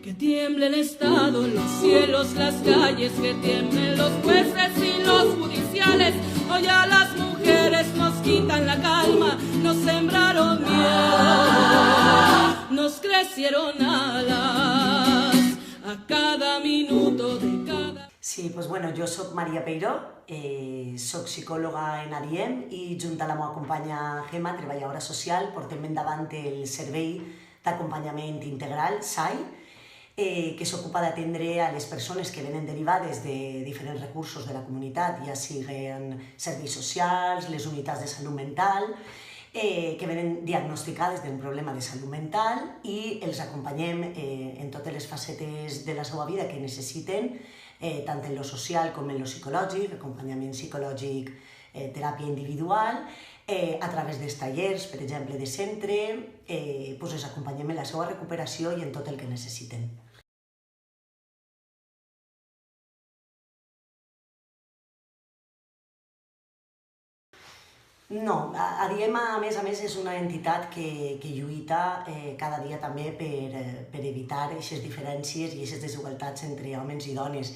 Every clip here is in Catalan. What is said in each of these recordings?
Que tiemble el Estado, los cielos, las calles, que tiemblen los jueces y los judiciales. Hoy a las mujeres nos quitan la calma, nos sembraron miedo, nos crecieron alas a cada minuto de cada... Sí, doncs bueno, jo soc Maria Peiró, soc psicòloga en ADIEM i junt a la meva companya Gemma, treballadora social, portem endavant el servei d'acompanyament integral, SAI, que s'ocupa d'atendre a les persones que venen derivades de diferents recursos de la comunitat, ja siguin serveis socials, les unitats de salut mental, que venen diagnosticades d'un problema de salut mental i els acompanyem en totes les facetes de la seva vida que necessiten, tant en lo social com en lo psicològic, acompanyament psicològic, teràpia individual, a través dels tallers, per exemple, de centre, els acompanyem en la seva recuperació i en tot el que necessiten. No, ADIEM, a més, és una entitat que lluita cada dia també per evitar aquestes diferències i aquestes desigualtats entre homes i dones.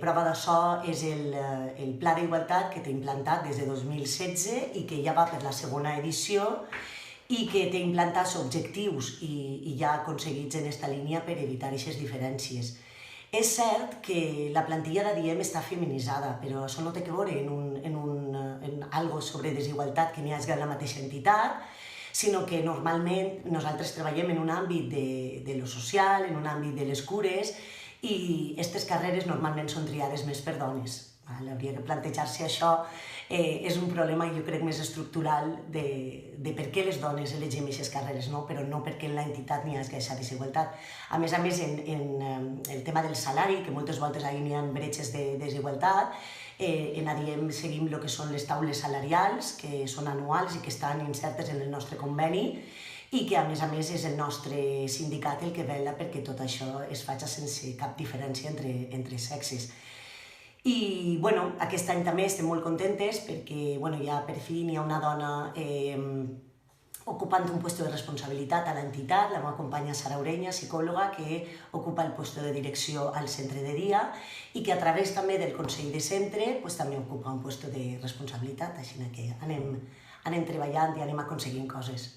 Prova d'això és el Pla d'Igualtat que té implantat des de 2016 i que ja va per la segona edició i que té implantats objectius i ja aconseguits en aquesta línia per evitar aquestes diferències. És cert que la plantilla d'ADIEM està feminitzada, però això no té que veure en algo sobre desigualtat que n'hi hagi en la mateixa entitat, sinó que normalment nosaltres treballem en un àmbit de lo social, en un àmbit de les cures, i aquestes carreres normalment són triades més per dones. Hauria de plantejar-se això, és un problema jo crec més estructural de per què les dones elegim aquestes carreres, però no perquè en l'entitat n'hi hagi aquesta desigualtat. A més, en el tema del salari, que moltes voltes n'hi ha bretxes de desigualtat, en ADIEM seguim el que són les taules salarials, que són anuals i que estan insertes en el nostre conveni, i que a més és el nostre sindicat el que vetlla perquè tot això es faci sense cap diferència entre sexes. I aquest any també estem molt contentes perquè ja per fi hi ha una dona ocupant un lloc de responsabilitat a l'entitat, la meva companya Sara Ureña, psicòloga, que ocupa el lloc de direcció al centre de dia i que a través també del Consell de Centre també ocupa un lloc de responsabilitat, així que anem treballant i anem aconseguint coses.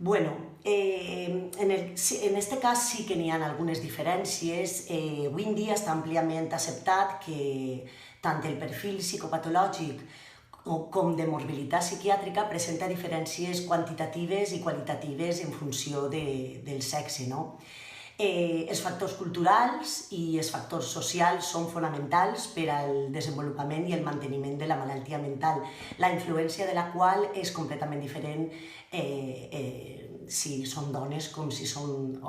En aquest cas sí que n'hi ha algunes diferències. Avui en dia està àmpliament acceptat que tant el perfil psicopatològic com de morbilitat psiquiàtrica presenta diferències quantitatives i qualitatives en funció del sexe. Els factors culturals i els factors socials són fonamentals per al desenvolupament i el manteniment de la malaltia mental, la influència de la qual és completament diferent si són dones com si són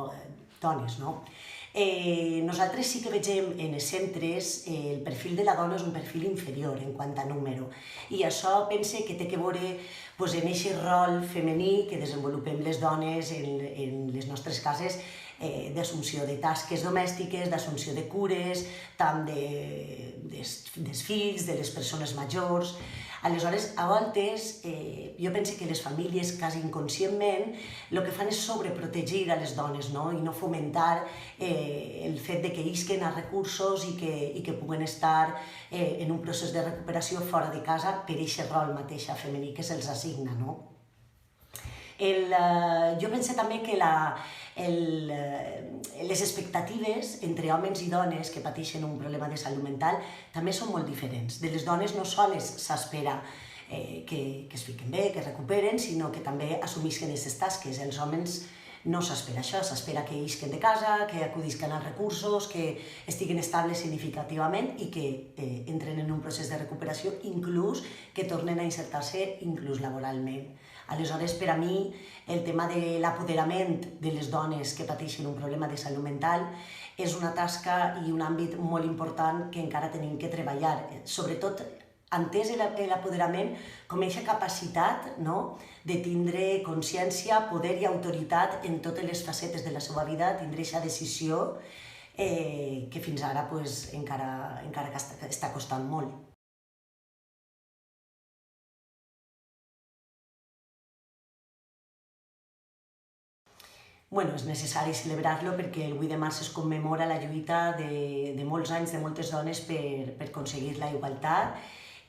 dones. Nosaltres sí que vegem en els centres el perfil de la dona és un perfil inferior en quant a número i això pense que té que veure en aquest rol femení que desenvolupem les dones en les nostres cases d'assumpció de tasques domèstiques, d'assumpció de cures, tant dels fills, de les persones majors. Aleshores, a voltes, jo penso que les famílies, quasi inconscientment, el que fan és sobreprotegir a les dones i no fomentar el fet que isquen a recursos i que puguen estar en un procés de recuperació fora de casa per aquest rol mateix femení que se'ls assigna. Jo penso també que les expectatives entre homes i dones que pateixen un problema de salut mental també són molt diferents. De les dones no sols s'espera que es fiquen bé, que es recuperen, sinó que també assumisquen aquestes tasques. Els homes no s'espera això, s'espera que isquen de casa, que acudisquen als recursos, que estiguin estables significativament i que entren en un procés de recuperació, inclús que tornen a insertar-se inclús laboralment. Aleshores, per a mi, el tema de l'apoderament de les dones que pateixen un problema de salut mental és una tasca i un àmbit molt important que encara tenim que treballar, sobretot entès l'apoderament com aquesta capacitat de tindre consciència, poder i autoritat en totes les facetes de la seva vida, tindre aquesta decisió que fins ara encara està costant molt. Bueno, és necessari celebrar-lo perquè el 8 de març es commemora la lluita de molts anys de moltes dones per aconseguir la igualtat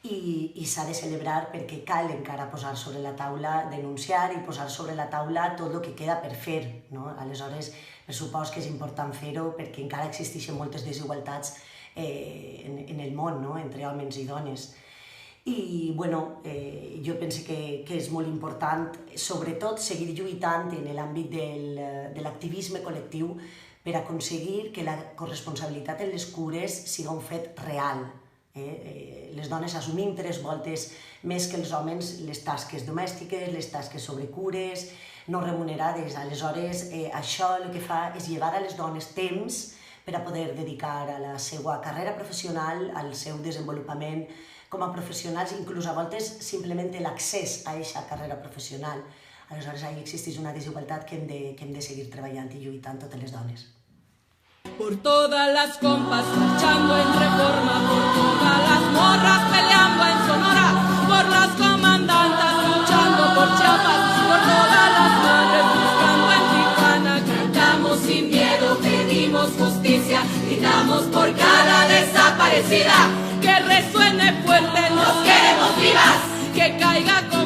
i s'ha de celebrar perquè cal encara posar sobre la taula, denunciar i posar sobre la taula tot el que queda per fer. Aleshores, per supost que és important fer-ho perquè encara existeixen moltes desigualtats en el món, entre homes i dones. I jo penso que és molt important, sobretot, seguir lluitant en l'àmbit de l'activisme col·lectiu per aconseguir que la corresponsabilitat en les cures siga un fet real. Les dones assumim 3 voltes més que els homes les tasques domèstiques, les tasques sobre cures, no remunerades. Aleshores, això el que fa és llevar a les dones temps per a poder dedicar a la seva carrera professional, al seu desenvolupament com a professionals, inclús a voltes simplement l'accés a aquesta carrera professional. Aleshores, ahí existeix una desigualtat que hem de seguir treballant i lluitant totes les dones. Por todas las compas marchando en Reforma, por todas las morras peleando en Sonora, por las comandantas luchando por Chiapas, por todas las madres buscando en Tijuana, cantamos sin miedo, pedimos justicia, gritamos por cada desaparecida, que resuene fuerte, nos queremos vivas, que caiga con